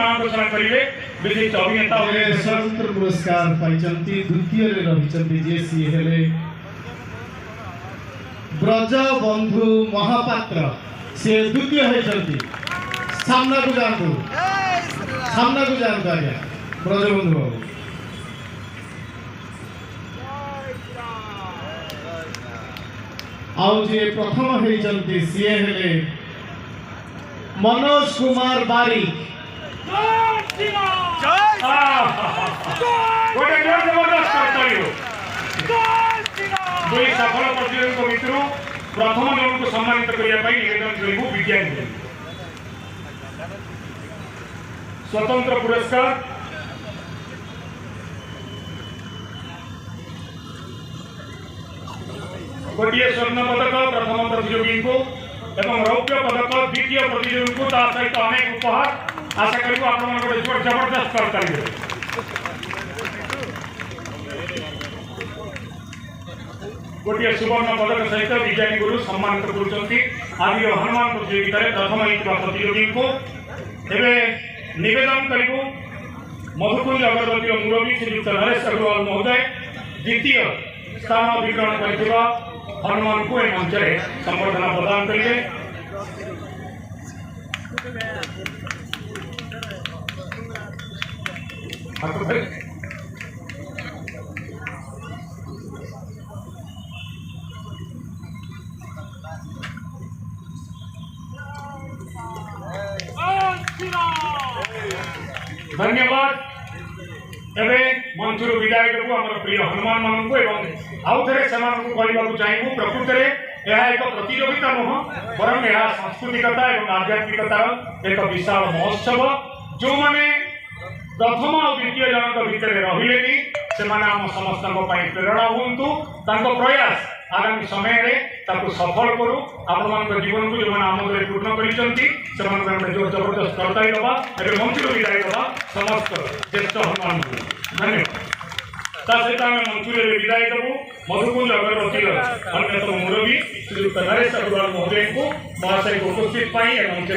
नाम घोषणा करेंगे विशिष्ट अभिनेता स्वतंत्र पुरस्कार पाइचंती द्वितीय रे रहिचंती जे सी हेले ब्रज बंधु महापात्र से द्वितीय होइचंती सामना को जानतु आज्ञा ब्रज बंधु बाबू आउ जे प्रथम होइचंती सीए हेले मनोज कुमार बारिक गोटे जबरदस्त कर्तव्य दुई सफल प्रतियोगी भितर प्रथम जन को सम्मानित करने निवेदन करूँ विज्ञान स्वतंत्र पुरस्कार गोटे स्वर्ण पदक प्रथम प्रतियोगी को एवं रौप्य पदक द्वितीय प्रतियोगी को सहित अनेक उपहार आशा करूँ आप जबरदस्त कर गोटे सुवर्ण पदक सहित विज्ञानी गुरु सम्मानित कर हनुमान प्रतियोगिता प्रथम होता प्रतियोगी को एवं निवेदन करूँ मधुकुंज अगरबत्ती मुरबी श्रीयुक्त नरेश अग्रवाल महोदय द्वितीय स्थान अधिग्रहण कर हनुमान को यह मंच में संबर्धना प्रदान करेंगे। धन्यवाद। एवं मंचर विदाय देवु आम प्रिय हनुमान मान को आउ थे से चाहूँ प्रकृत में यह एक प्रतियोगिता नुह बरं यह सांस्कृतिकता और आध्यात्मिकतार एक विशाल महोत्सव जो मैंने प्रथम और द्वितीय जनक भितर रही से आम समस्त प्रेरणा हूँ प्रयास आगामी समय सफल करूँ आपण जीवन को जो आमदे पूर्ण कर जबरदस्त करताई दबा मंचर विदाय दबा समस्त ज्येष्ठ हनुमान को धन्यवाद। सहित आम मंचूर विदाय देवु मधुकुंज अगरबत्ती अन्यतम मुरबी श्रीयुक्त नरेश अग्रवाल महोदय को महाशय को उपस्थित पाई